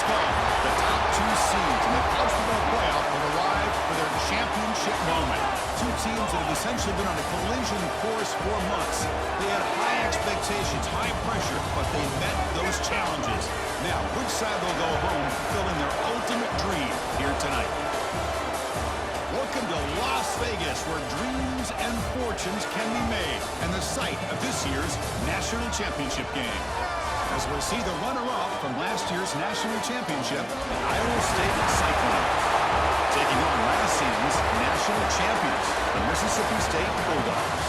Let's go. The top two seeds in the college football playoff have arrived for their championship moment. Two teams that have essentially been on a collision course for months. They had high expectations, high pressure, but they met those challenges. Now, which side will go home fulfilling their ultimate dream here tonight? Welcome to Las Vegas, where dreams and fortunes can be made, and the site of this year's national championship game. As we'll see the runner-up from last year's national championship, the Iowa State Cyclones, taking on last season's national champions, the Mississippi State Bulldogs.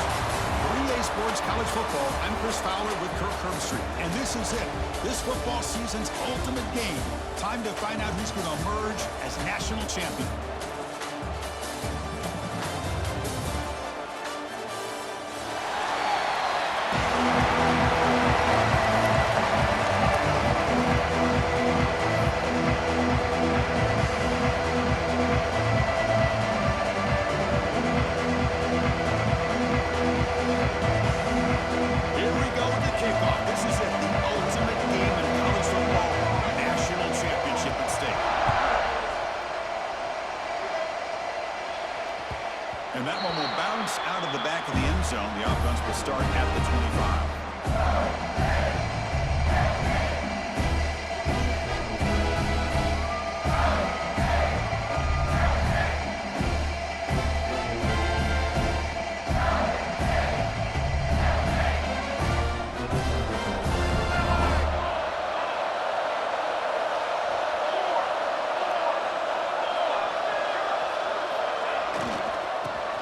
3A Sports College Football, I'm Chris Fowler with Kirk Herbstreit, and this is it. This football season's ultimate game. Time to find out who's going to emerge as national champion. And that one will bounce out of the back of the end zone. The offense will start at the 25.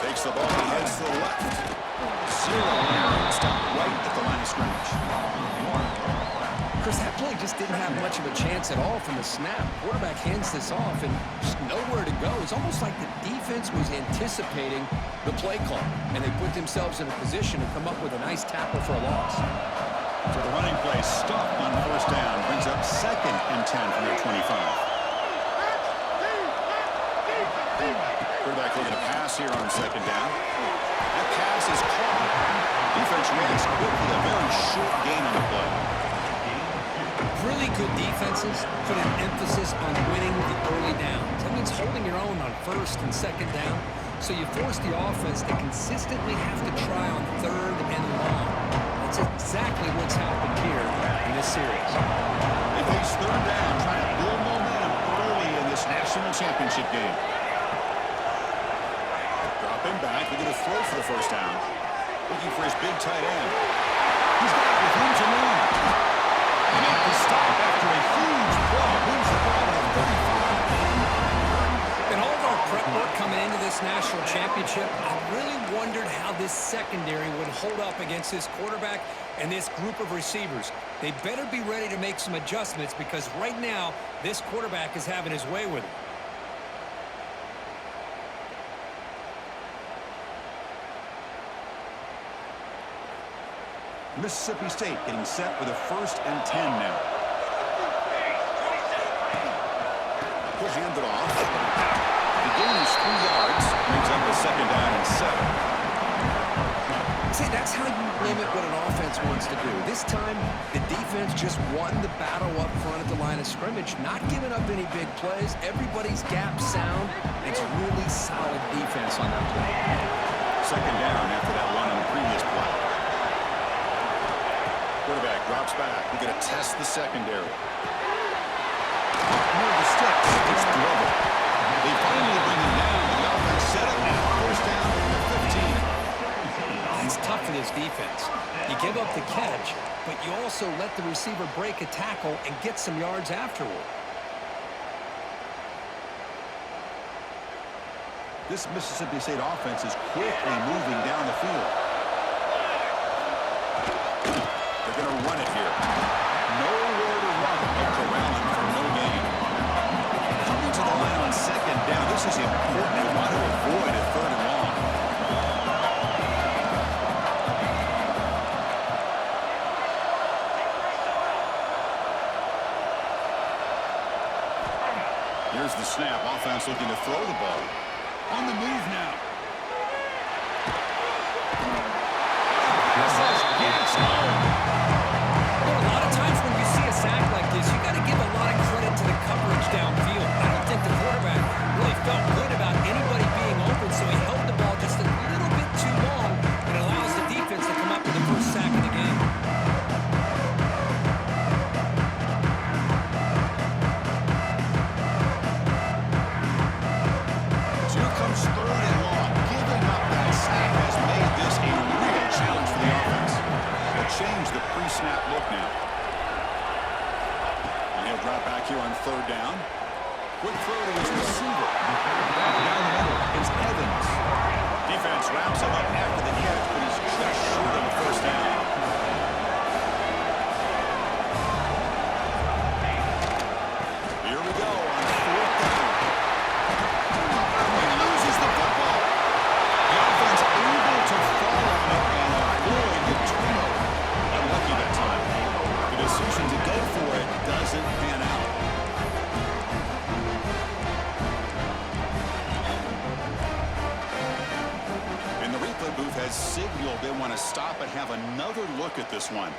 Takes the ball, he heads to the left. Stop right at the line of scrimmage. Chris, that play just didn't have much of a chance at all from the snap. Quarterback hands this off and just nowhere to go. It's almost like the defense was anticipating the play call, and they put themselves in a position to come up with a nice tackle for a loss. So the running play stopped on first down, brings up 2nd and 10 from their 25. Quarterback looking to pass here on 2nd down. That pass is caught. Defense reacts quickly, a very short gain on the play. Really good defenses put an emphasis on winning the early downs. That means holding your own on 1st and 2nd down, so you force the offense to consistently have to try on 3rd and long. That's exactly what's happened here in this series. They face 3rd down, trying to build momentum early in this national championship game. Dropping back, looking to throw for the 1st down. Looking for his big tight end. He's got it with room to run. He makes the stop after a huge play. Moves the ball to the 35. In all of our prep work coming into this national championship, I really wondered how this secondary would hold up against this quarterback and this group of receivers. They better be ready to make some adjustments because right now, this quarterback is having his way with it. Mississippi State getting set with a 1st and 10 now. He'll hand it off. The gain is 3 yards. Brings up a 2nd down and 7. See, that's how you limit what an offense wants to do. This time, the defense just won the battle up front at the line of scrimmage, not giving up any big plays. Everybody's gap sound. It's really solid defense on that play. 2nd down after that run on the previous play. Quarterback drops back. We're going to test the secondary. Near the sticks. It's Glover. They finally bring him down. The offense set up now. 1st down from the 15. It's tough for this defense. You give up the catch, but you also let the receiver break a tackle and get some yards afterward. This Mississippi State offense is quickly moving down the field. They're going to run it here. Nowhere to run. They'll corral him for no gain. Coming to the line on 2nd down. This is important. They want to avoid a 3rd and long. Here's the snap. Offense looking to throw the ball. On the move now. This is gas. A lot of times when you see a sack like this, you got to give a lot of credit to the back here on third down. Quick throw to his receiver. Back down the middle. It's Evans. Defense wraps him up after the catch, but he's just short of the first down. Here we go on fourth down. He loses the football. The offense able to fall on it and avoid the turnover. Unlucky that time. The decision to go for it doesn't pan out. And the replay booth has signaled they want to stop and have another look at this one.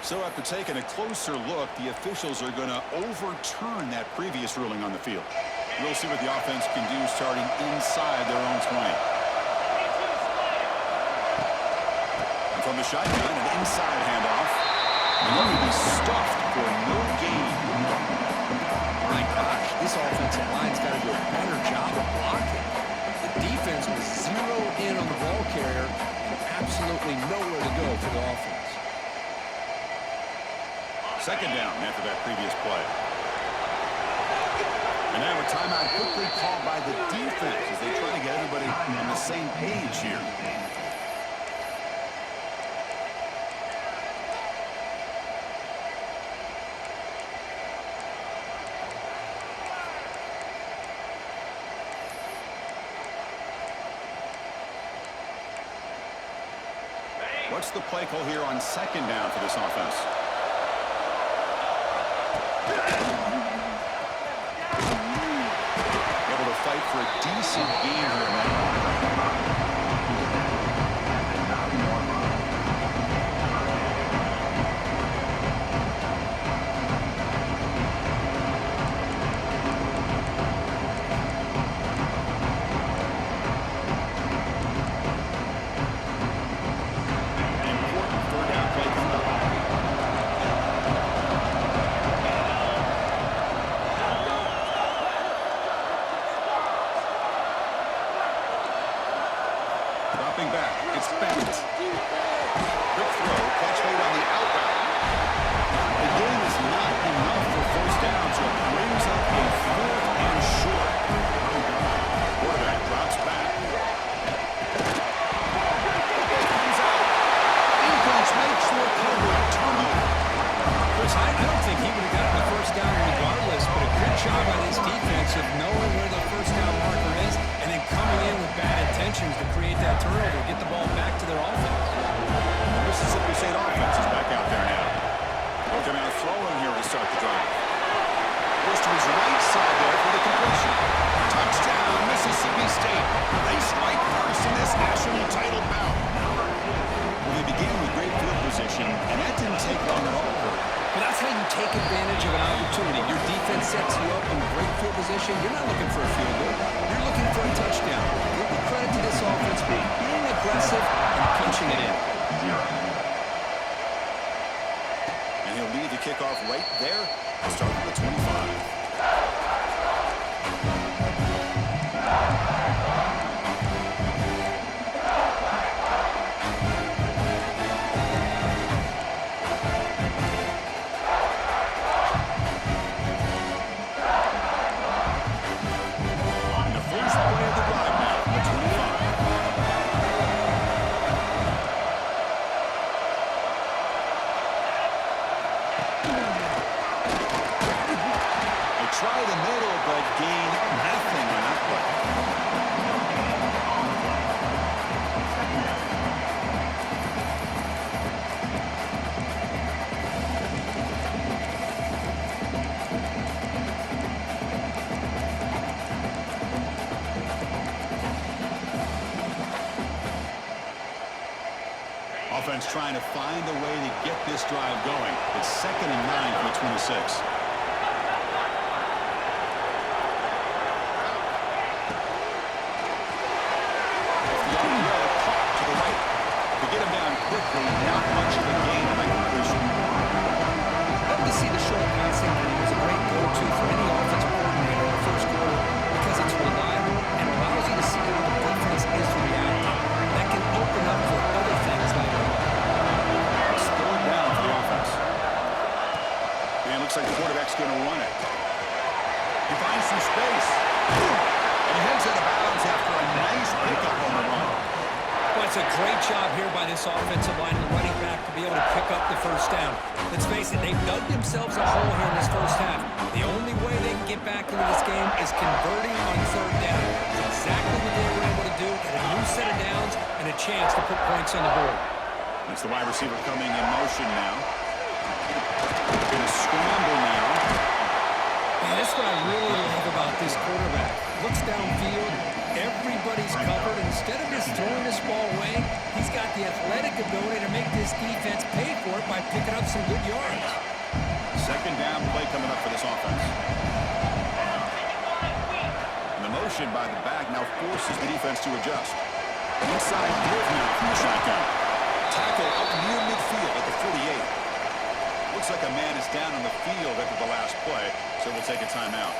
So after taking a closer look, the officials are going to overturn that previous ruling on the field. We'll see what the offense can do starting inside their own 20. And from the shotgun, an inside handoff. And he will be stuffed for no gain. My gosh, this offensive line's got to do a better job of blocking. The defense was zeroed in on the ball carrier and absolutely nowhere to go for the offense. Second down after that previous play. And now a timeout quickly called by the defense as they try to get everybody on the same page here. What's the play call here on second down for this offense? Able to fight for a decent gain here in that important third down play coming up. Dropping back, it's Bennett. Quick throw, catch made on the out route. The gain is not enough for first down, so it brings up a fourth and short. Quarterback drops back. Comes out. Defense makes the recovery. Turnover. Chris, I don't think he would have gotten the first down regardless, but a good job by this defense of knowing where the first down marker is and then coming in with bad intentions to create that turnover, get the ball back to their offense. The Mississippi State offense is back out there now. Looking out throwing here to start the drive. Goes to his right side there for the completion. Touchdown, Mississippi State. They strike first in this national title bout. Well, they began with great field position, and that didn't take long at all. But that's how you take advantage of an opportunity. Your defense sets you up in great field position. You're not looking for a field goal. You're looking for a touchdown. Give the credit to this offense for being aggressive and punching it in. And he'll lead the kickoff right there. Start at the 25. And the first play of the drive now from the 25. They try the middle, but gain nothing on that play. Offense trying to find a way to get this drive going. It's 2nd and 9 from the 26. Get him down quickly, not much of a gain on that completion. Love to see the short passing game as a great go-to for any offensive coordinator in the first quarter because it's reliable and allows you to see how the defense is reacting. That can open up for other It's a great job here by this offensive line and running back to be able to pick up the first down. Let's face it, they've dug themselves a hole here in this first half. The only way they can get back into this game is converting on third down. It's exactly what they were able to do. Got a new set of downs and a chance to put points on the board. That's the wide receiver coming in motion now. Going to scramble now. Man, that's what I really love about this quarterback. Looks downfield, everybody's covered. Instead of just throwing this ball away, he's got the athletic ability to make this defense pay for it by picking up some good yards. Second down play coming up for this offense. And the motion by the back now forces the defense to adjust. Inside move now from the shotgun. Tackle up near midfield at the 48. Looks like a man is down on the field after the last play, so we'll take a timeout.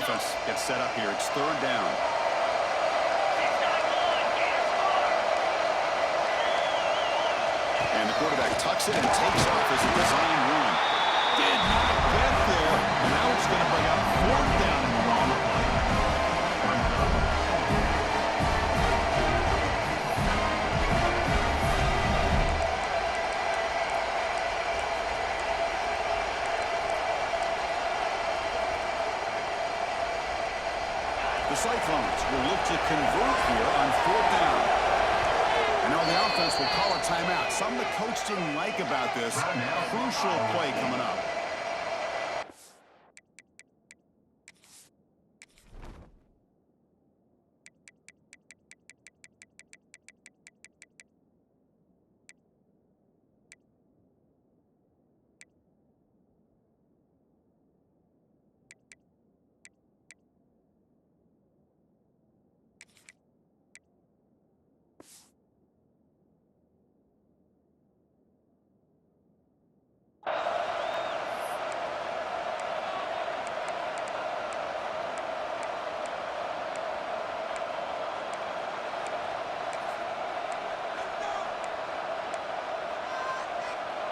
Offense gets set up here. It's third down. And the quarterback tucks it and takes off as a design run. Did not get there. And now it's going to bring up fourth down and one. The Cyclones will look to convert here on fourth down. And now the offense will call a timeout. Something the coach didn't like about this. Crucial play coming up.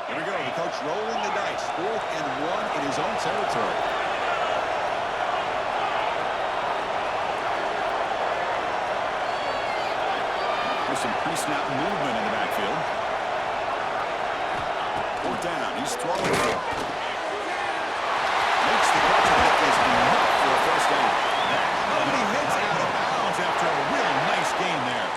Here we go. The coach rolling the dice. 4th and 1 in his own territory. There's some pre-snap movement in the backfield. 4th down. He's throwing it. Makes the catch, and that is enough for a first down. Nobody hits out of bounds after a real nice game there.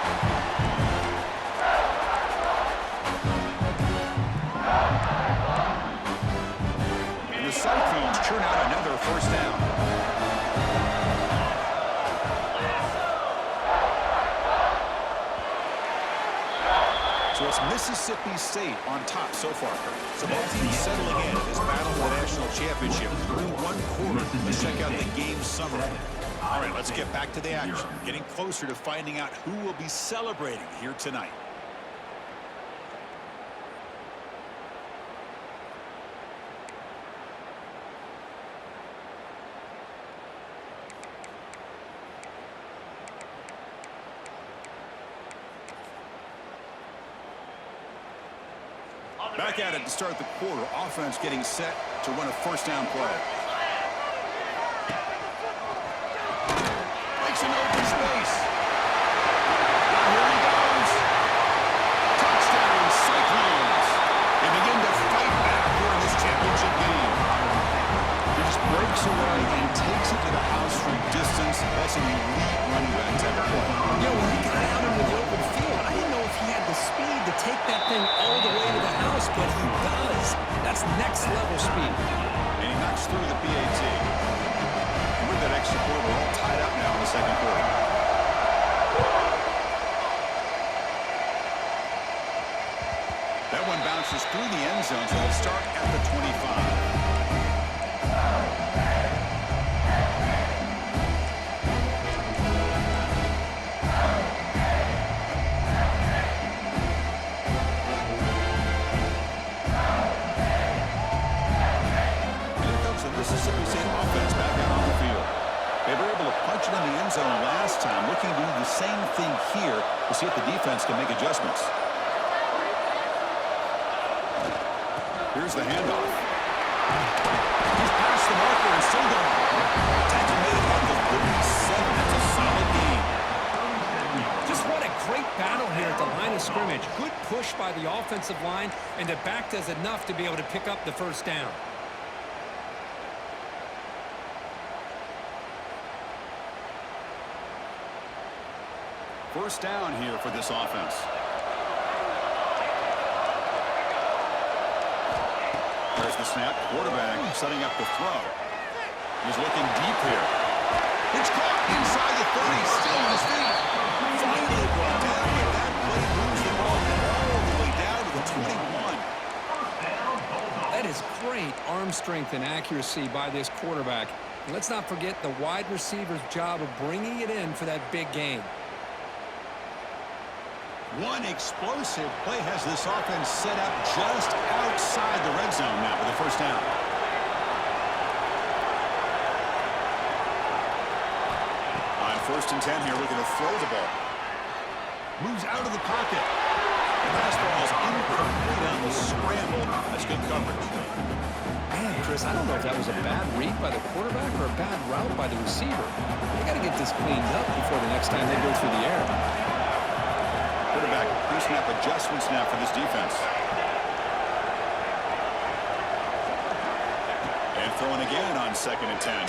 The Cyclones churn out another first down. So it's Mississippi State on top so far. So both teams settling in this battle for the national championship through one quarter. Let's check out the game summary. All right, let's get back to the action. Getting closer to finding out who will be celebrating here tonight. Back at it to start the quarter. Offense getting set to run a first down play. Makes an open space. Now here he goes. Touchdown, Cyclones. They begin to fight back here in this championship game. He just breaks away and takes it to the house from distance. That's an elite running back type of play. You know, when he got out into the open field, I didn't know if he had the speed to take that thing all the way to the house, but he does. That's next level speed. And he knocks through the PAT. And with that extra point, we're all tied up now in the second quarter. That one bounces through the end zone, so we'll start at the 25. Mississippi State offense back out on the field. They were able to punch it in the end zone last time, looking to do the same thing here to see if the defense can make adjustments. Here's the handoff. He's past the marker and still going. That's made it up to 37. That's a solid game. Just what a great battle here at the line of scrimmage. Good push by the offensive line, and the back does enough to be able to pick up the first down. First down here for this offense. There's the snap. Quarterback setting up the throw. He's looking deep here. It's caught inside the 30. Still on his feet. Finally brought down, but that play moves the ball all the way down to the 21. That is great arm strength and accuracy by this quarterback. And let's not forget the wide receiver's job of bringing it in for that big game. One explosive play has this offense set up just outside the red zone now with the first down. On 1st and 10 here, looking to throw the ball. Moves out of the pocket. The pass ball is incomplete on the scramble. That's good coverage. Man, Chris, I don't know if that was a bad read by the quarterback or a bad route by the receiver. They got to get this cleaned up before the next time they go through the air. Quarterback pre-snap adjustments now for this defense. And throwing again on 2nd and 10.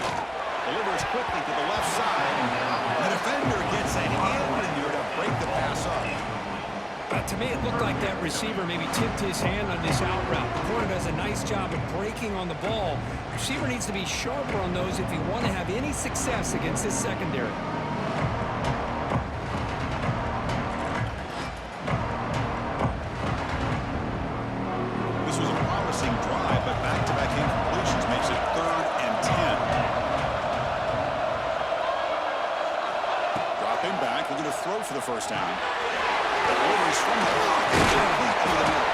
Delivers quickly to the left side. The defender gets a hand in there to break the pass up. To me, it looked like that receiver maybe tipped his hand on this out route. The corner does a nice job of breaking on the ball. The receiver needs to be sharper on those if you want to have any success against this secondary. This was a promising drive, but back-to-back incompletions makes it 3rd and 10. Dropping back, looking to throw for the first down. Delivers from the pocket, complete through the middle.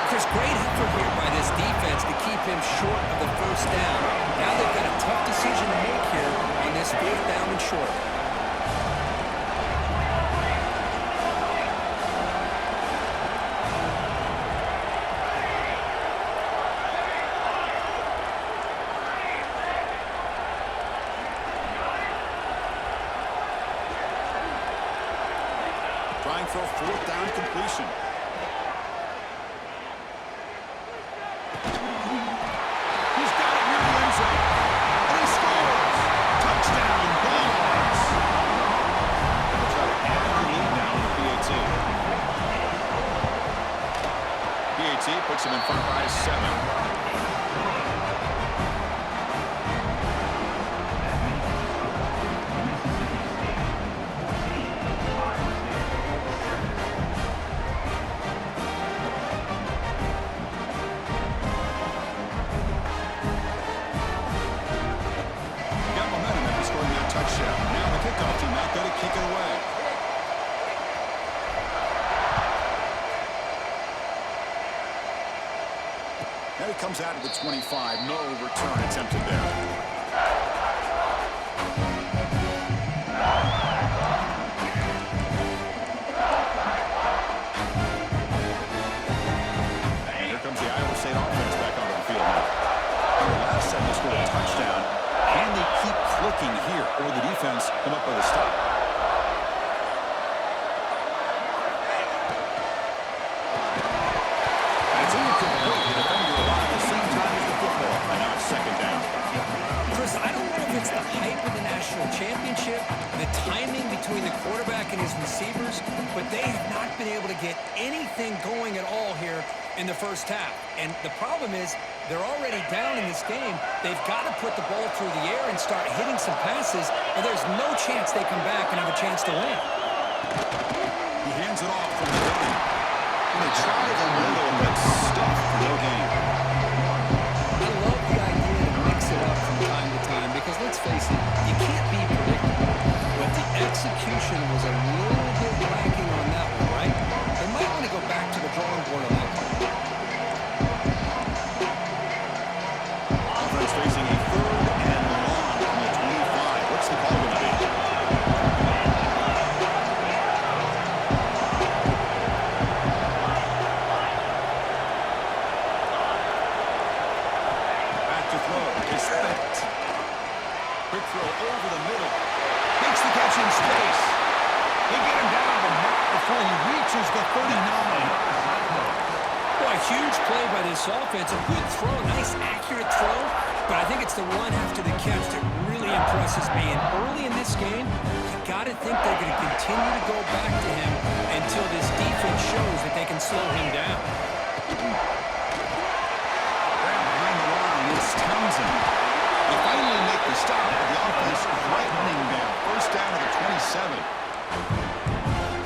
Chris, great effort here by this defense to keep him short of the first down. Now they've got a tough decision to make here on this 4th down and short. Trying for a 4th down completion. He's got it near the end zone. And he scores. Touchdown, Bulldogs. They'll try to add the lead now with PAT. PAT puts him in front by 7. Touchdown. Now the kickoff team out there to kick it away. Now he comes out of the 25. No return attempted there. And here comes the Iowa State offense back onto the field now. Last time they scored a touchdown. Can they keep clicking here, or the defense come up with a stop? It's incomplete. The defender alive at the same time as the football. And now it's 2nd down. Chris, I don't know if it's the hype of the national championship, the timing between the quarterback and his receivers, but they have not been able to get anything going at all here in the first half. And the problem is they're already down in this game. They've got to put the ball through the air and start hitting some passes, or there's no chance they come back and have a chance to win. He hands it off from the gun. And they try the middle, but stuff for no gain. I love the idea to mix it up from time to time because, let's face it, you can't be predictable. But the execution was a little bit lacking on that one, right? They might want to go back to the drawing board on that one. Offense facing a 3rd and long from the 25. What's the call going to be? the 39. Well, a huge play by this offense. A good throw, nice accurate throw. But I think it's the run after the catch that really impresses me. And early in this game, you got to think they're going to continue to go back to him until this defense shows that they can slow him down. Behind the line, it's Townsend. They finally make the stop, but the offense threatening them. First down to the 27.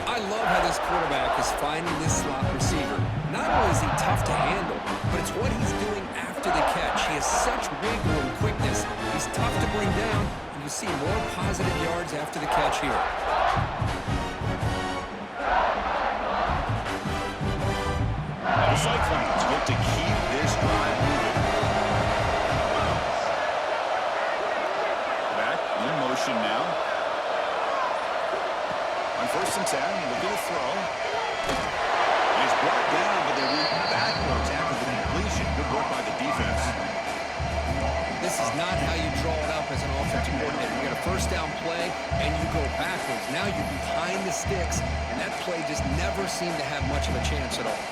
I love how this quarterback is finding this slot receiver. Not only is he tough to handle, but it's what he's doing after the catch. He has such wiggle and quickness. He's tough to bring down, and you see more positive yards after the catch here. The Cyclones look to keep this drive moving. Back in motion now. On 1st and 10, looking to throw. He's brought down, but they went backwards after the completion. Good work by the defense. This is not how you draw it up as an offensive coordinator. You got a first down play, and you go backwards. Now you're behind the sticks, and that play just never seemed to have much of a chance at all.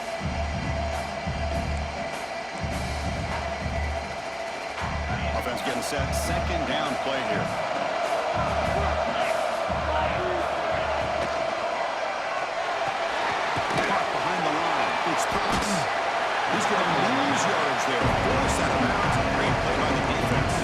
Offense getting set. Second down play here. Behind the line. It's Thomas. He's going to lose yards there. Force out of bounds. Great play by the defense.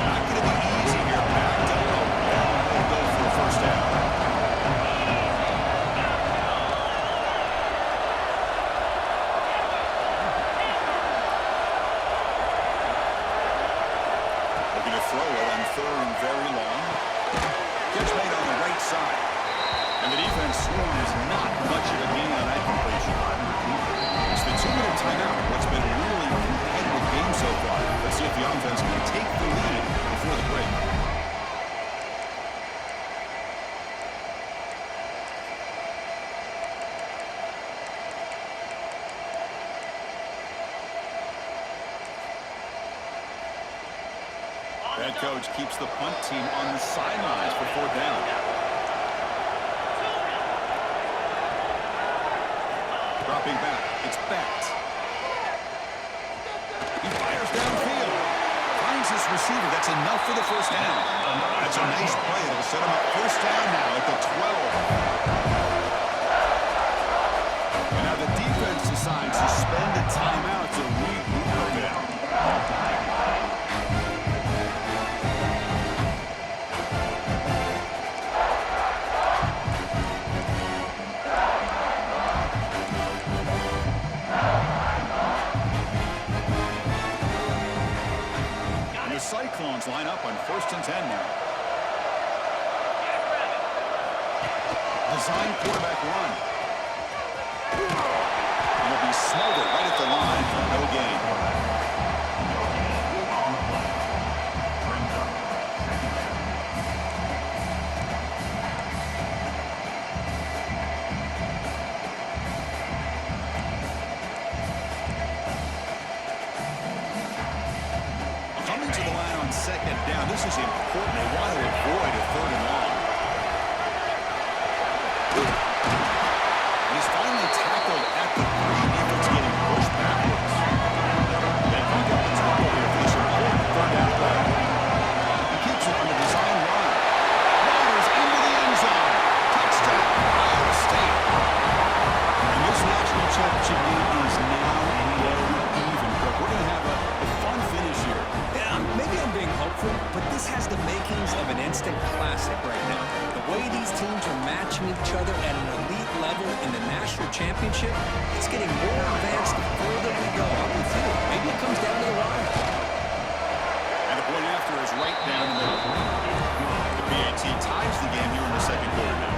Not going to be easy here. Backed up. They'll go for a first down. Looking to throw it on 3rd and very long. Catch made on the right side. And the defense swarms not much of a gain on that completion. It's the 2-minute timeout. What's been a really competitive game so far. Let's see if the offense can take the lead before the break. Head coach keeps the punt team on the sidelines for 4th down. Dropping back, it's Becht. He fires downfield. Finds his receiver. That's enough for the first down. That's a nice play. It'll set him up first down now at the 12. And now the defense decides to spend a timeout to regroup a bit. The Cyclones line up on 1st and 10 now. Design quarterback run. It'll be smothered right at the line for no gain. Coming to the line on 2nd down. This is important. They want to avoid a 3rd and long. And he's finally tackled at the 3. Defense getting pushed backwards. They pick up the tackle here for this important 3rd down play. He keeps it on the design run. Riders into the end zone. Touchdown, Iowa State. And this national championship game is now low even. But we're going to have a fun finish here. Yeah, maybe I'm being hopeful, but this has the makings of an instant classic right now. The way these teams are matching each other at an elite level in the national championship, it's getting more advanced the further we go. I'm with you. Maybe it comes down to the wire. And the point after is right down the middle. The PAT ties the game here in the 2nd quarter now.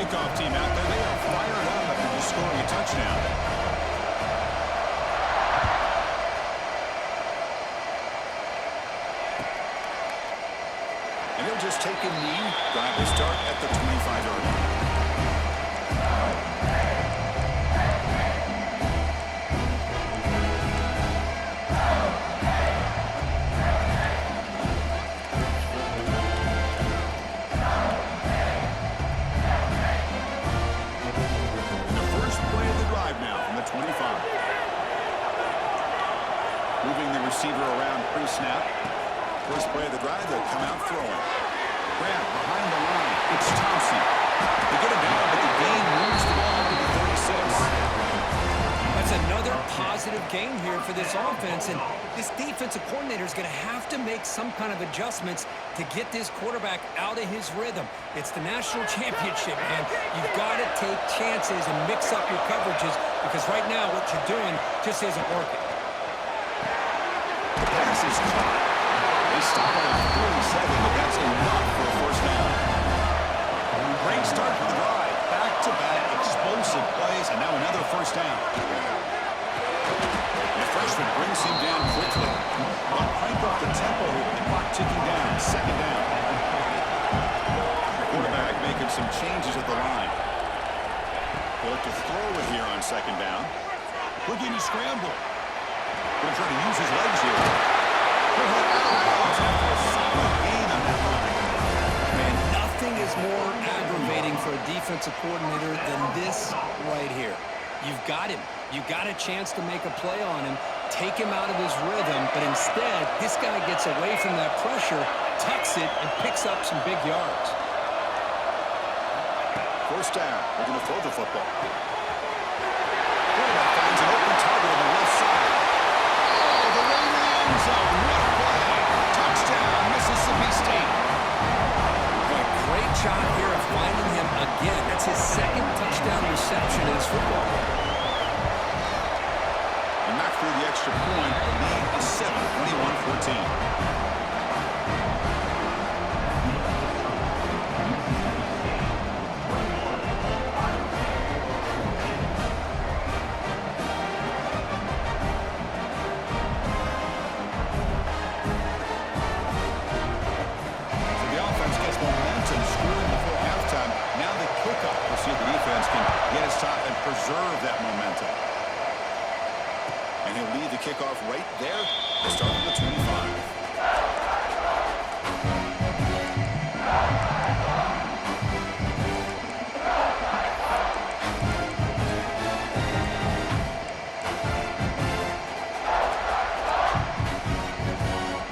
Kickoff team out there. They are fired up after just scoring a touchdown. And he'll just take a knee. Drive will start at the 25-yard line. The first play of the drive now from the 25. Moving the receiver around pre-snap. First play of the drive, they'll come out throwing. Grab behind the line. It's Thompson. They get him down, but the game moves the ball to the 36. That's another positive game here for this offense, and this defensive coordinator is going to have to make some kind of adjustments to get this quarterback out of his rhythm. It's the national championship, man. You've got to take chances and mix up your coverages because right now what you're doing just isn't working. The pass is caught. They stop it at 47, but that's enough for a first down. Great start for the drive. Back-to-back explosive plays, and now another first down. The freshman brings him down quickly. But crank up the tempo here with the clock ticking down. Second down. The quarterback making some changes at the line. They'll look to throw it here on second down. Looking to scramble. Going to try to use his legs here. After a solid gain on that line. Man, nothing is more aggravating for a defensive coordinator than this right here. You've got him. You've got a chance to make a play on him, take him out of his rhythm, but instead, this guy gets away from that pressure, tucks it, and picks up some big yards. First down. We're going to throw the football. Quarterback finds an open target on the left side. Oh, the way to the end zone. What a play. Touchdown, Mississippi State. Boy, great job here of finding him again. That's his second touchdown reception in his football game. And not through the extra point. The lead is 7, 21-14. Preserve that momentum. And he'll lead the kickoff right there to start with the 25.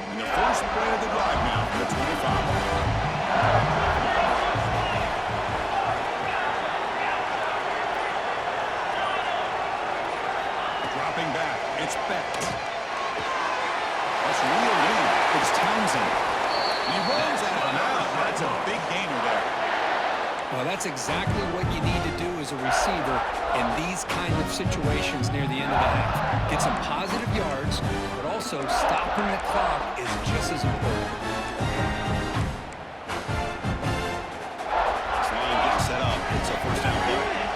And the first play of the drive now from the 25. Dropping back, it's Beck. That's real lead. It's Townsend. He runs out of bounds. That's a big gainer there. Well, that's exactly what you need to do as a receiver in these kind of situations near the end of the half. Get some positive yards, but also stopping the clock is just as important. This line getting set up. It's a first down play.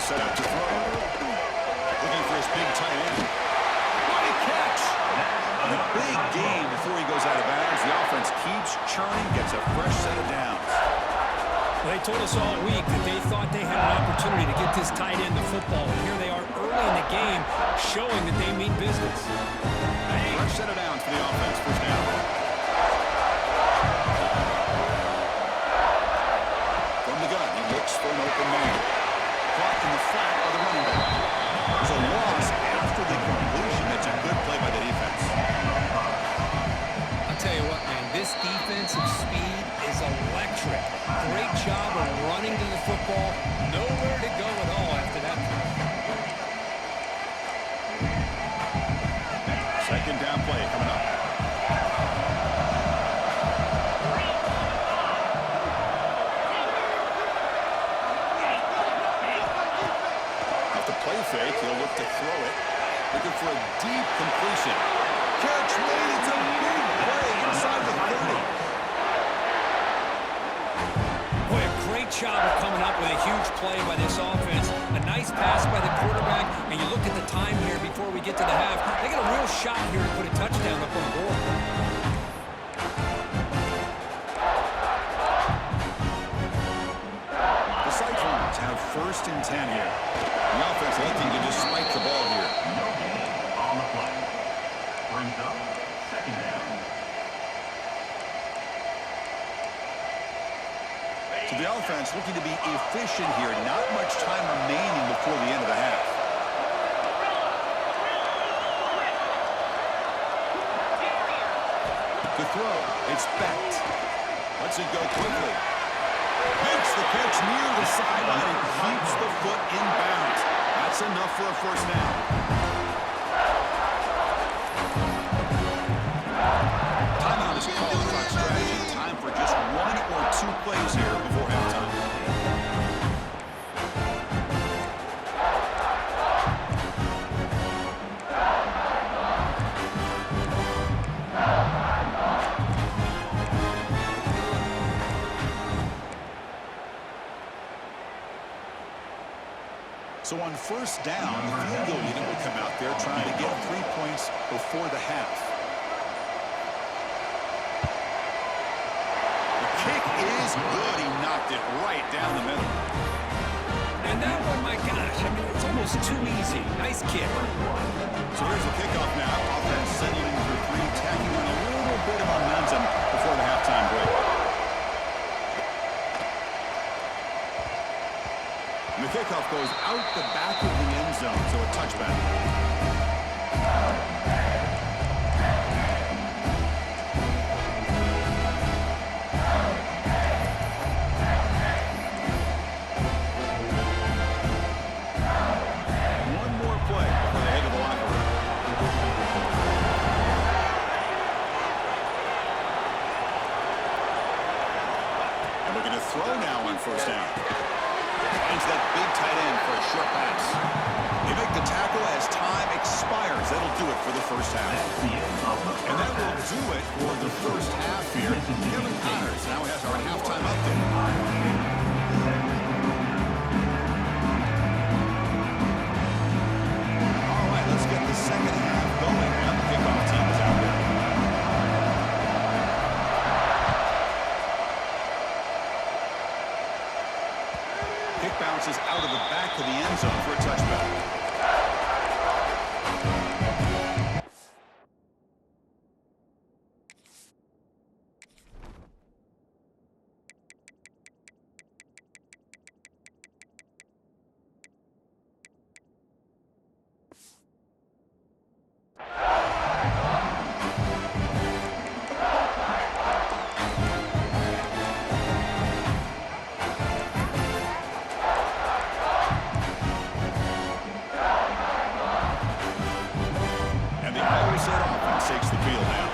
Set up to throw. Looking for his big tight end. What a catch! And a big gain before he goes out of bounds. The offense keeps churning, gets a fresh set of downs. Well, they told us all week that they thought they had an opportunity to get this tight end the football. And here they are early in the game showing that they mean business. Fresh set of downs for the offense. First down. From the gun, he looks for an open man. Caught in the flat of the running back. There's a loss after the completion. That's a good play by the defense. I'll tell you what, man, this defensive speed is electric. Great job of running to the football. Nowhere to go at all after that. Second down play coming up. Fake. He'll look to throw it. Looking for a deep completion. Catch made. It's a big play inside the 30. Boy, a great job of coming up with a huge play by this offense. A nice pass by the quarterback. And you look at the time here before we get to the half. They got a real shot here to put a touchdown up on the board. The Cyclones have 1st and 10 here. The offense looking to just spike the ball here. No gain on the play. Brings up 2nd down. So the offense looking to be efficient here. Not much time remaining before the end of the half. To throw, it's Becht. Lets it go quickly. Makes the catch near the sideline and keeps the foot in bounds. That's enough for a 1st down. Timeout is called. Clock strategy. Time for just 1 or 2 plays here before halftime. So on 1st down, the field goal unit will come out there trying to get 3 points before the half. The kick is good. He knocked it right down the middle. And that one, my gosh, I mean, it's almost too easy. Nice kick. So here's the kickoff now. Offense settling for 3, tacking on a little bit of momentum before the halftime break. And the kickoff goes out the back of the end zone, so a touchback. One more play before they head to the locker room. And we're going to throw now on 1st down. Finds that big tight end for a short pass. They make the tackle as time expires. That'll do it for the 1st half. And that will do it for the 1st half here. Kevin Connors now has our halftime update. All right, let's get the 2nd half going. Now the kickoff team is out there. Kick bounces out of the back of the end zone for a touchback. Takes the field now.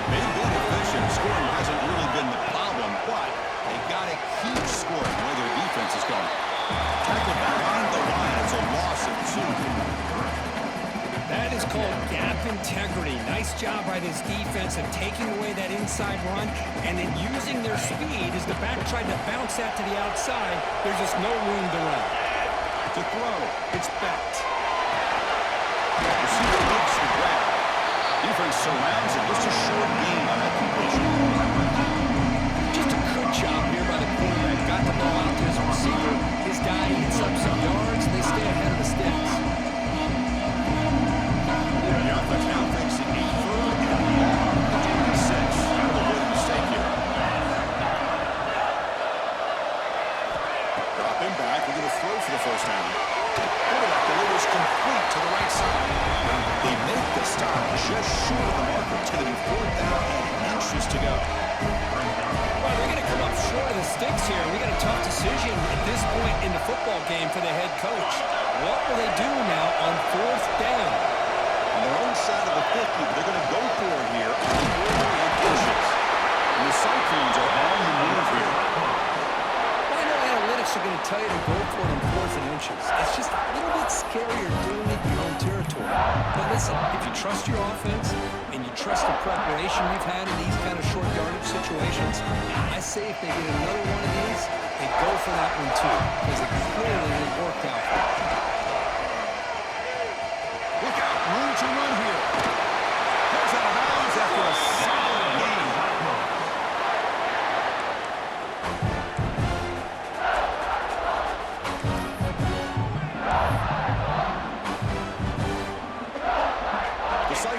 They've been efficient. Scoring hasn't really been the problem, but they got to keep scoring where their defense is going. Tackled behind the line. It's a loss of 2. That is called gap integrity. Nice job by this defense of taking away that inside run and then using their speed as the back tried to bounce that to the outside. There's just no room to run. To throw, it's Becht. Receiver looks the grab. Defense surrounds it. Just a short gain on that completion. Just a good job here by the quarterback. Got the ball out to his receiver. His guy eats up some yards, and they stay ahead of the sticks. The offense now facing a 3rd and long. 26. Out of the wood mistake here. Dropping back. We're going to throw for the 1st down. Quarterback delivers complete to the right side. They make the stop just short of the marker. It's going to be 4th down and inches to go. Well, they're going to come up short of the sticks here. We got a tough decision at this point in the football game for the head coach. What will they do now on 4th down? On their own side of the 50, they're going to go for it here on 4 inches. And the Cyclones are on the move here. Well, I know analytics are going to tell you to go for it on 4th and inches. It's just a little bit scarier doing it in your own territory. But listen, if you trust your offense and you trust the preparation we've had in these kind of short yardage situations, I say if they get another one of these, they go for that one too, because it clearly has worked out for them. Look out, room to run here.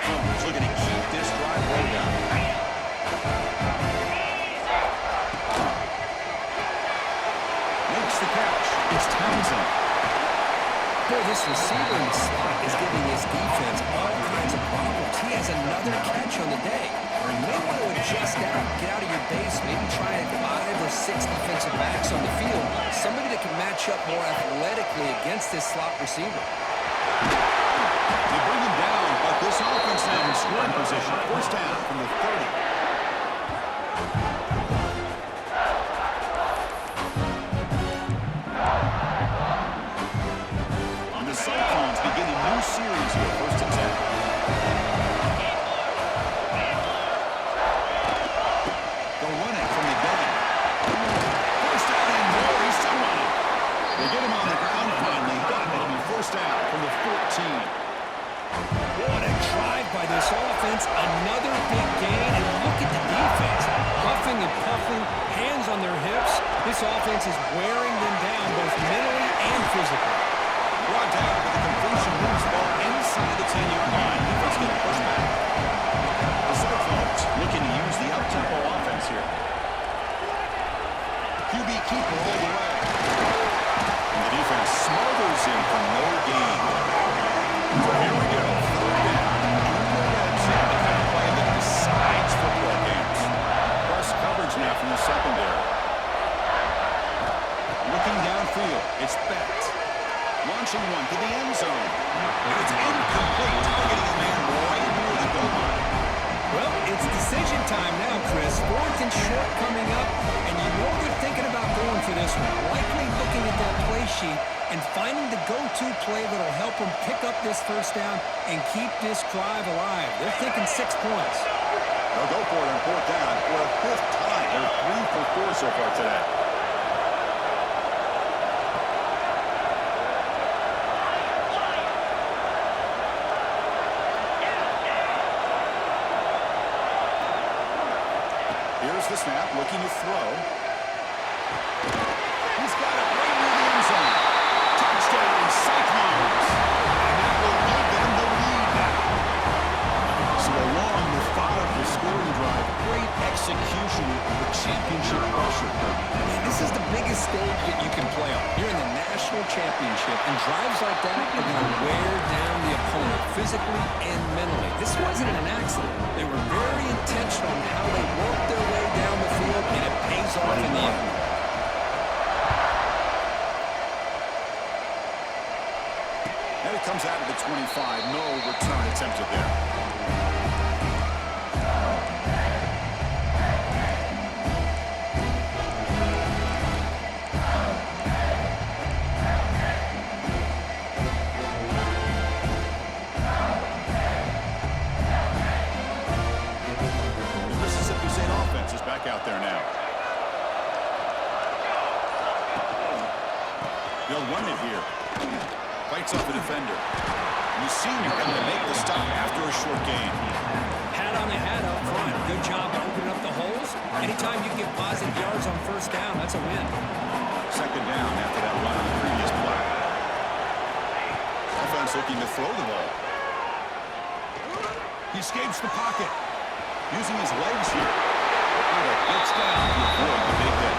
Cyclones looking to keep this drive rolling. Makes the catch. It's Townsend. Boy, this receiver in the slot is giving his defense all kinds of problems. He has another catch on the day. You may want to adjust out, get out of your base, maybe try 5 or 6 defensive backs on the field. Somebody that can match up more athletically against this slot receiver. They bring him down, but this offense now in scoring position. First down from the 30. The Cyclones begin a new series here, first and 10. They'll run it from the gun. First down and more, he's still running. They get him on the ground finally, but it'll be first down from the 14. What a drive by this offense. Another big gain, and look at the defense. Huffing and puffing, hands on their hips. This offense is wearing them down both mentally and physically. Brought down with the completion, moves the ball inside the 10-yard line. Defense getting pushed back. The Cyclones looking to use the up-tempo offense here. QB keeper all the way. And the defense smothers him for no gain. So here we go. Third down. That's the kind of play that decides football games. Plus coverage now from the secondary. Looking downfield. It's Beck. Launching one to the end zone. And it's incomplete, targeting a man right near the goal line. Well, it's decision time now, Chris. 4th and short coming up, and you know they're thinking about going for this one. Likely looking at that play sheet and finding the go-to play that'll help them pick up this first down and keep this drive alive. They're thinking 6 points. They'll go for it on 4th down for a 5th time. They're 3 for 4 so far today. Here's the snap, looking to throw. He's got it right near the end zone. Touchdown, Cyclones. And that will give them the lead now. So a long, methodical scoring drive. Great execution with championship pressure. Man, this is the biggest stage that you can play on. You're in the national championship, and drives like that are going to wear down the opponent physically and mentally. This wasn't an accident. They were very intentional in how they worked their way down the field, and it pays off in the end. And it comes out of the 25. No return attempted there. Out there now. They'll run it here. Fights off the defender. And the senior able to make the stop after a short gain. Hat on the hat up front. Good job opening up the holes. Anytime you get positive yards on first down, that's a win. Second down after that run on the previous play. Offense looking to throw the ball. He escapes the pocket. Using his legs here. Gets down to avoid the big hit.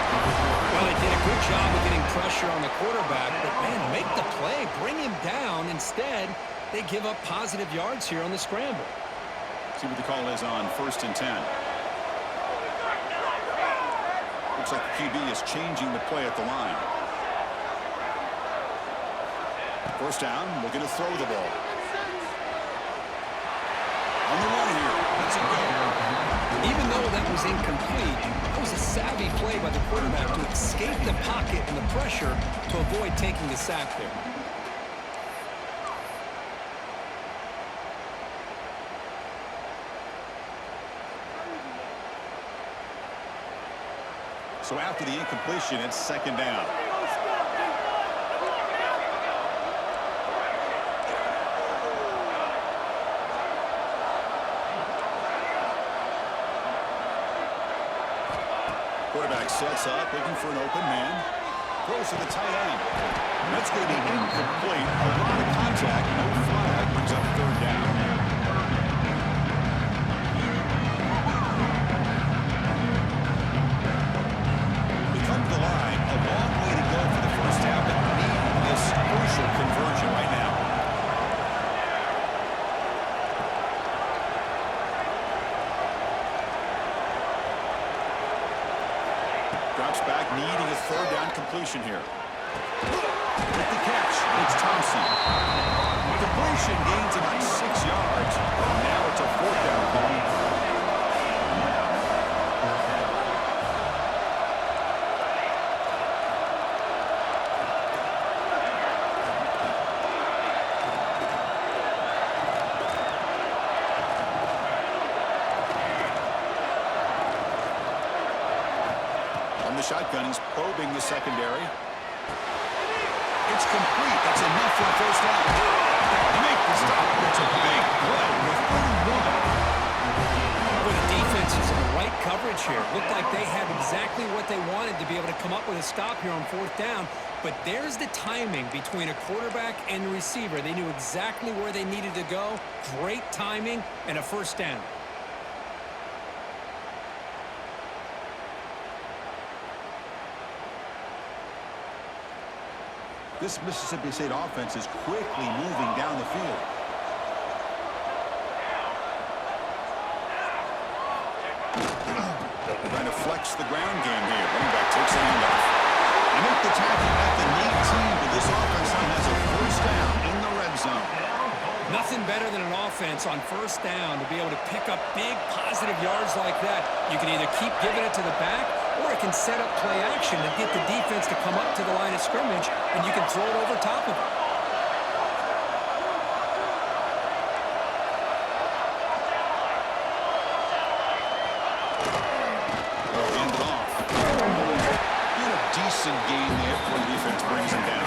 Well, they did a good job of getting pressure on the quarterback, but man, make the play, bring him down. Instead, they give up positive yards here on the scramble. See what the call is on 1st and 10. Looks like the QB is changing the play at the line. First down, looking to throw the ball. On the run here, let's it go. Even though that was incomplete, that was a savvy play by the quarterback to escape the pocket and the pressure to avoid taking the sack there. So after the incompletion, it's second down. Quarterback sets up, looking for an open man. Throws to the tight end. That's going to be incomplete. A lot of contact, no flag, brings up third down. drops back, needing a third down completion here. With the catch, it's Thompson. Completion gains about 6 yards. Now it's a fourth down call. The shotgun, he's probing the secondary. It's complete. That's enough for a first down. To make the stop, it's a big play with 31. Well, the defense is in the right coverage here. Looked like they had exactly what they wanted to be able to come up with a stop here on fourth down. But there's the timing between a quarterback and the receiver. They knew exactly where they needed to go. Great timing and a first down. This Mississippi State offense is quickly moving down the field. Trying to flex the ground game here. Running back takes the handoff. They make the tackle at the knee team, but this offense now has a first down in the red zone. Nothing better than an offense on first down to be able to pick up big positive yards like that. You can either keep giving it to the back, or it can set up play action and get the defense to come up to the line of scrimmage, and you can throw it over top of it. Hand it off. Get a decent gain there before the defense brings him down.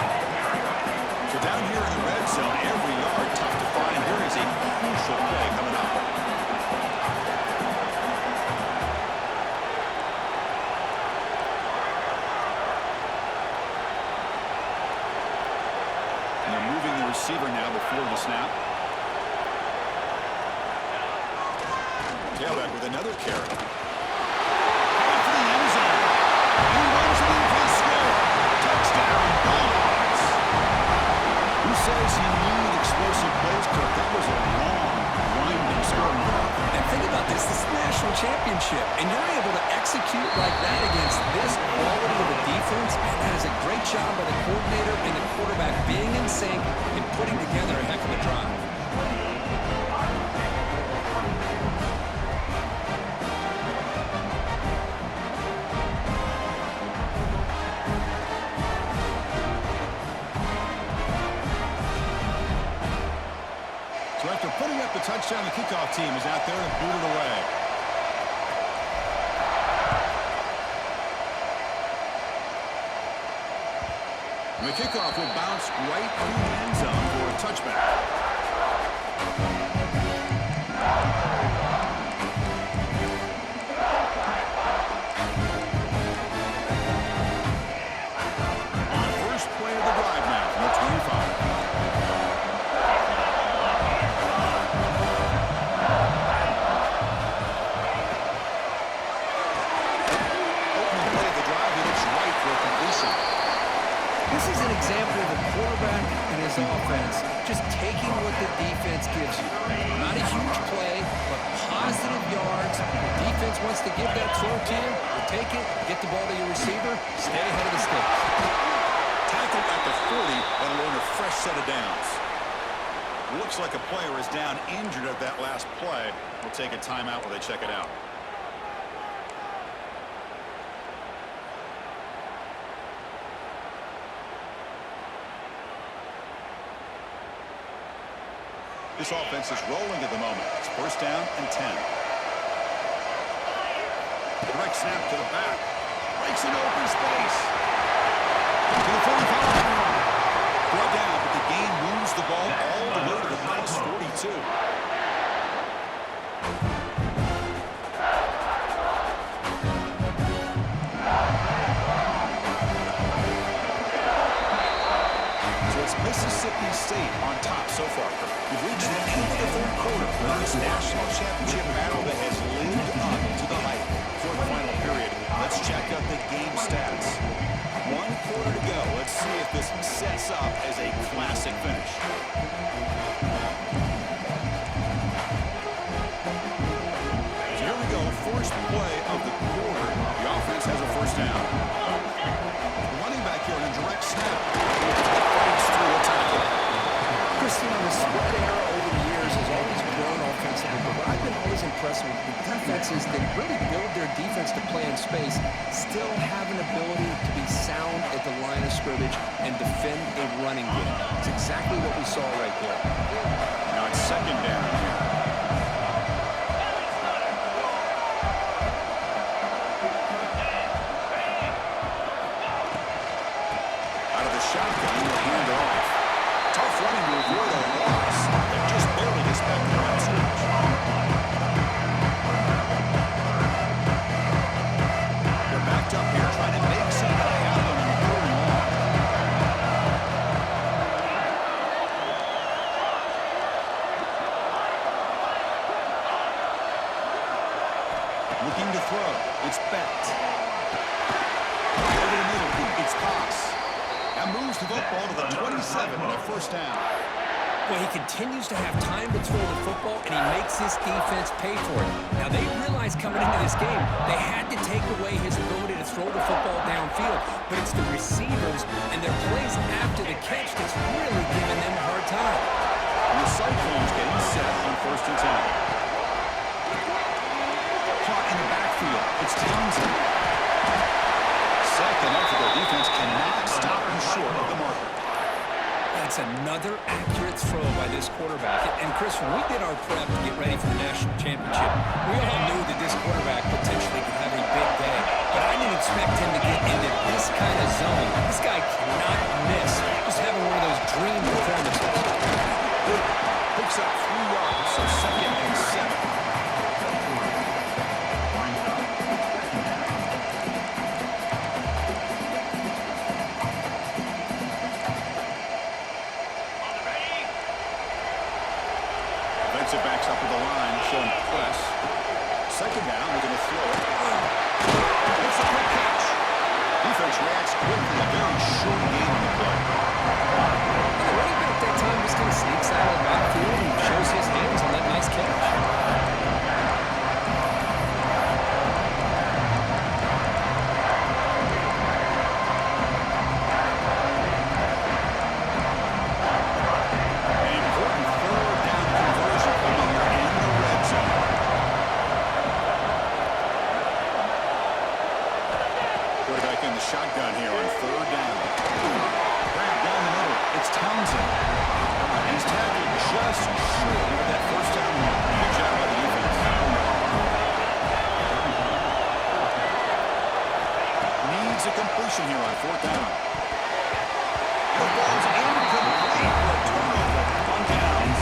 So down here in the red zone, every yard tough to find. Here is a crucial play coming up. Receiver now before the snap. Tailback with another carry. Off the end zone. He runs it in for the score. Touchdown, Dogs. Who says he needed explosive plays, Kirk? That was a long, winding scoring drive. And think about this. This is the national championship, and you're able to execute like that against this quality of a defense, and that is a great job by the coordinator and the quarterback being in sync and putting together a heck of a drive. So after putting up the touchdown, the kickoff team is out there and boot it away. And the kickoff will bounce right through the end zone for a touchback. On the first play of the drive now from the 25. Opening play of the drive, he looks right for a completion. This is an example of a quarterback and his offense just taking what the defense gives you. Not a huge play, but positive yards. The defense wants to give that throw to you. You take it, get the ball to your receiver, stay ahead of the sticks. Tackled at the 40, and learn a fresh set of downs. Looks like a player is down injured at that last play. We'll take a timeout while they check it out. This offense is rolling at the moment. It's first down and 10. Direct snap to the back. Breaks an open space. To the 45. Brought down, but the game moves the ball all the way to the plus 42. Mississippi State on top so far. We've reached the end of the third quarter of this national championship battle that has lived up to the hype. For the final period, let's check out the game stats. 1 quarter to go. Let's see if this sets up as a classic finish. So here we go. First play of the quarter. The offense defense has a first down. The running back here in a direct snap. Fights through a tackle. Christian, the spread era over the years has always grown offensively, but what I've been always impressed with the defenses that really build their defense to play in space still have an ability to be sound at the line of scrimmage and defend a running game. It's exactly what we saw right there. Now it's second down here. Out of the shotgun, he'll hand it off. Tough running to avoid a loss. It just barely gets back to the line of scrimmage. They're backed up here trying to make something happen on 3rd and long. Looking to throw. It's Beck. Over the middle. It's Haas. That moves the football to the 27 and a first down. Well, he continues to have time to throw the football, and he makes his defense pay for it. Now, they realized coming into this game they had to take away his ability to throw the football downfield, but it's the receivers and their plays after the catch that's really giving them a hard time. And the Cyclones getting set on 1st and 10. Caught in the backfield. It's Townsend. Second up for their defense cannot stop him short of the marker. That's another accurate throw by this quarterback. And, Chris, when we did our prep to get ready for the national championship, we all knew that this quarterback potentially could have a big day. But I didn't expect him to get into this kind of zone. This guy cannot miss. Just having one of those dream performances. Picks up 3 yards, so 2nd and 7. It backs up to the line, showing press. 2nd down, they're going to throw it. It's a quick catch. Defense reacts quickly. A very short game on the play. The running back that time just kind of sneaks out of the backfield and shows his hands on that nice catch. Shotgun here on 3rd down. Grab down the middle. It's Townsend. And he's tackled just short of that first down mark. Good job by the defense. Needs a completion here on 4th down. The ball's incomplete for a turnover on downs.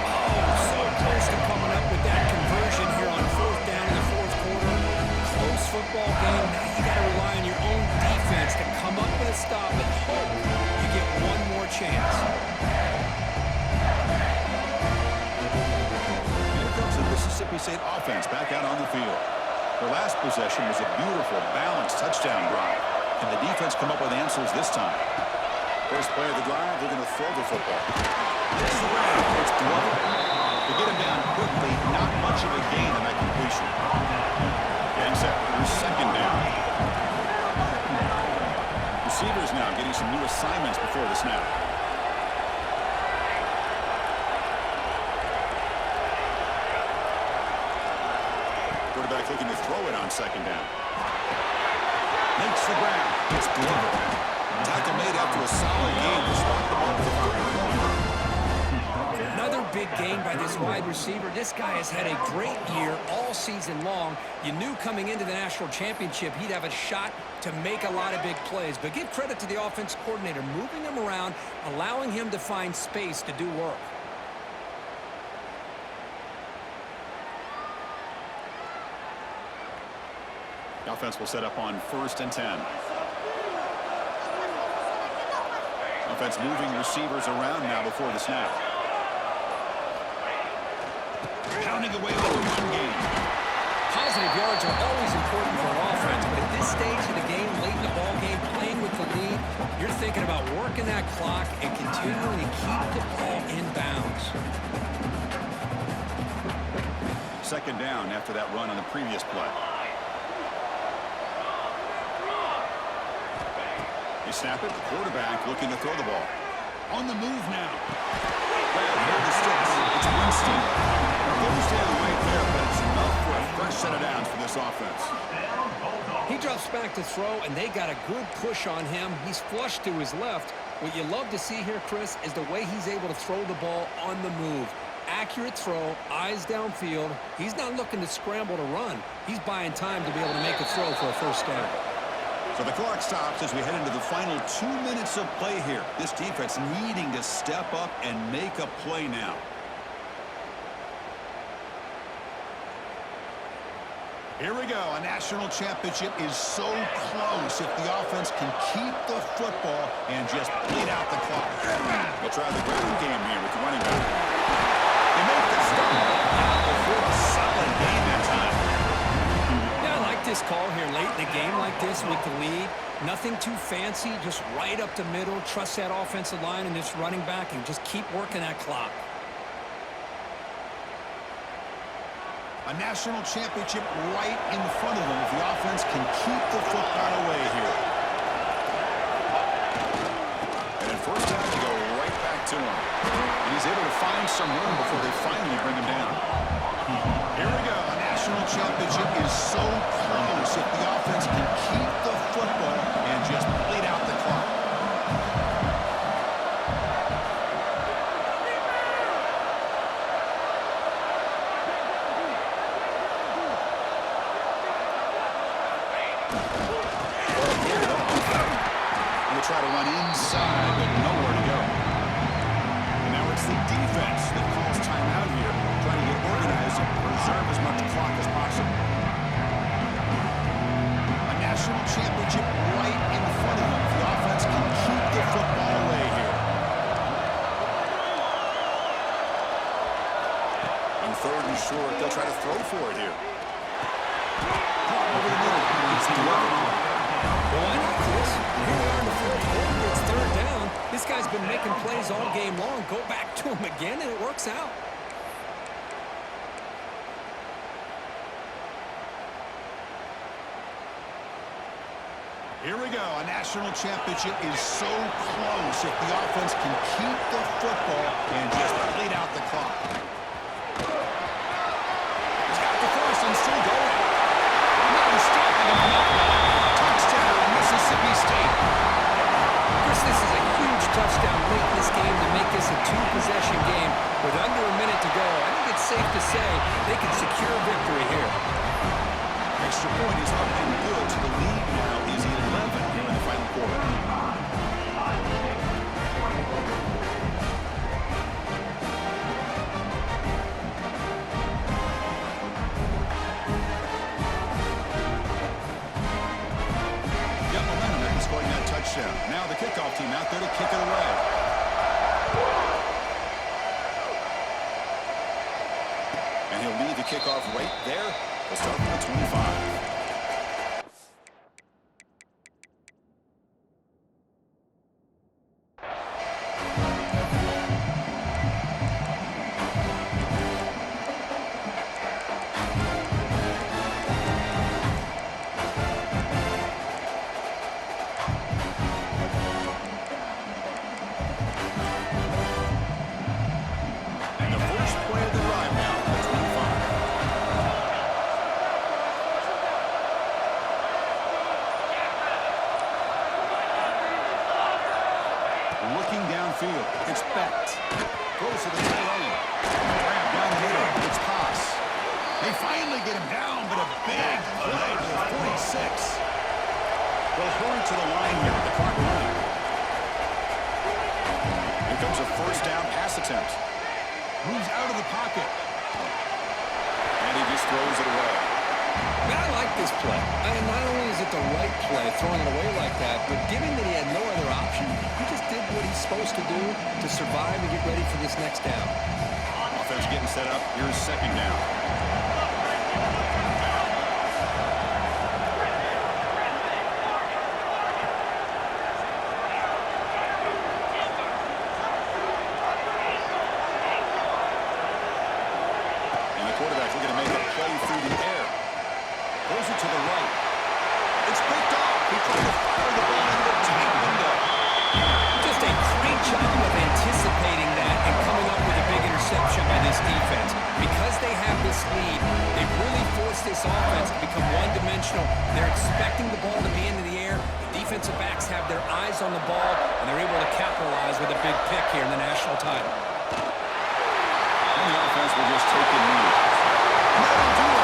Oh, so close to coming up with that conversion here on 4th down in the 4th quarter. Close football game. Now you got to rely on your own defense to come up with a stop and hope you get one more chance. Here comes the Mississippi State offense back out on the field. Their last possession was a beautiful, balanced touchdown drive. Can the defense come up with answers this time? First play of the drive, they're going to throw the football. It's the round. It's Glover. To get him down quickly, not much of a gain on that completion. Getting set for 2nd down. Receivers now getting some new assignments before the snap. Quarterback looking to throw it on 2nd down. Makes the ground. It's Glover. Tackle made after a solid game to start the ball for 3rd. Another big game by this wide receiver. This guy has had a great year all season long. You knew coming into the national championship he'd have a shot to make a lot of big plays. But give credit to the offense coordinator, moving him around, allowing him to find space to do work. The offense will set up on 1st and 10. Offense moving receivers around now before the snap. Pounding away with the run game. Positive yards are always important for an offense, but at this stage of the game, late in the ball game, playing with the lead, you're thinking about working that clock and continuing to keep the ball in bounds. 2nd down after that run on the previous play. snap it. The quarterback looking to throw the ball. On the move now. Grab near the sticks. It's Winston. Goes down right there, but it's enough for a fresh set of downs for this offense. He drops back to throw, and they got a good push on him. He's flushed to his left. What you love to see here, Chris, is the way he's able to throw the ball on the move. Accurate throw, eyes downfield. He's not looking to scramble to run. He's buying time to be able to make a throw for a first down. So the clock stops as we head into the final 2 minutes of play here. This defense needing to step up and make a play now. Here we go. A national championship is so close if the offense can keep the football and just bleed out the clock. They'll try the ground game here with the running back. They make the start before a solid game that time. Yeah, I like this call here late in the game like this with the lead. Nothing too fancy, just right up the middle. Trust that offensive line and this running back and just keep working that clock. A national championship right in front of them if the offense can keep the football away here. And at first down, they go right back to him. And he's able to find some room before they finally bring him down. Here we go. A national championship is so close if the offense can keep the football and just bleed out the clock. Try to run inside, but nowhere to go. And now it's the defense that calls timeout here, trying to get organized and preserve as much clock as possible. A national championship right in front of them. The offense can keep the football away here. On third and short, they'll try to throw for it here. Over the middle, it's the Why not, Chris? Here we are in the fourth quarter. It's third down. This guy's been making plays all game long. Go back to him again, and it works out. Here we go. A national championship is so close if the offense can keep the football and just bleed out the clock. He's got the first and still going. Not stopping him. Touchdown, Mississippi State. Chris, this is a huge touchdown late in this game to make this a two-possession game. With under a minute to go, I think it's safe to say they can secure victory here. Extra point is up and good to the lead now is 11 here in the final quarter. Got momentum after scoring that touchdown. Now the kickoff team out there to kick it away. And he'll lead the kickoff right there. We'll start from the 25. And the first play of the drive now, the 25. Looking downfield, it's Becht. Goes to the tail end. Grab down the middle, it's Pass. They finally get him down, but a big play to the 46. They'll hurry to the line here with the clock running. Here comes a first down pass attempt. Moves out of the pocket. And he just throws it away. Man, I like this play. Not only is it the right play, throwing it away like that, but given that he had no other option, he just did what he's supposed to do to survive and get ready for this next down. Offense getting set up. Here's second down. And the quarterback looking to make a play through the air. Throws it to the right. It's picked off. He tried to fire the ball into the tight window. lead. They've really forced this offense to become one-dimensional. They're expecting the ball to be into the air. The defensive backs have their eyes on the ball, and they're able to capitalize with a big pick here in the national title. And the offense will just take the lead.